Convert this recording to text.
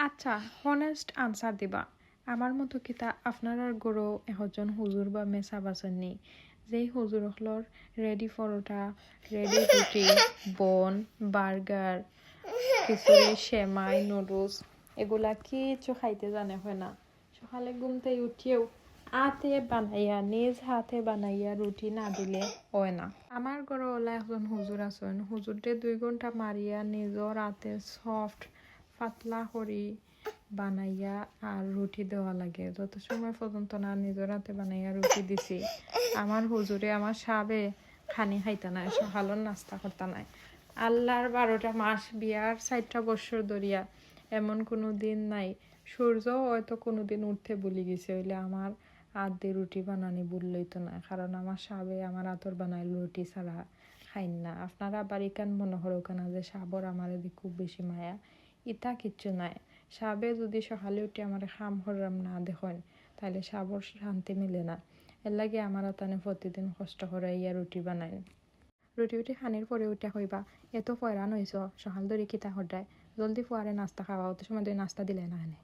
আচ্ছা, honest answer দিবা। আমার মতো কিতা আপনার গরো এহজন হুজুর বা মেসা বাসননি যেই হুজুর হলর রেডি পরোটা, রেডি রুটি, বন, বার্গার, খিচুড়ি, সেমাই, নুডলস এগুলা কিছু খাইতে জানে হয় না। সকালে ঘুমতে উঠিয়েও নিজ হাতে বানাইয়া রুটি না দিলে হয় না। আমার ঘরে ওলা একজন হুজুর আছেন, হুজুরটে 2 ঘন্টা মারিয়া নিজের হাতে সফট পাতলা করি বানাইয়া আর রুটি দেওয়া লাগে। যত সময় পর্যন্ত না নিজের হাতে বানাইয়া রুটি দিছি, আমার হুজুরে আমার সাবে খানি খাইতা নাই, সকালের নাস্তা করতা নাই। আল্লাহর 12টা মাস বিয়ার 4টা বছর ধরিয়া এমন কোনো দিন নাই সূর্য হয়তো কোনো দিন উঠতে ভুলে গেছে হইলে আমার হাত দিয়ে রুটি বানানি ভুললই তো না, কারণ আমার সাবে আমার হাতর বানাইল রুটি ছাড়া খাইন না। আপনারা আবার ইকান মনে হরো কেনা যে সাবর আমার এদিকে খুব বেশি মায়া, ইতা কিচ্ছু নাই। সাবে যদি সকালে উঠে আমার খাম হরাম না দেখেন তাহলে সাবর শান্তি মিলে না। এর লাগে আমার তানে প্রতিদিন কষ্ট করে ইয়া রুটি বানাই। রুটি উঠি খানির পরে উঠা হইবা এত পয়রান হইছ সকাল ধরে কিতা হড্ডায় জলদি ফুয়ারে নাস্তা খাওয়া, অত সময় ধরে নাস্তা দিলে না এনে।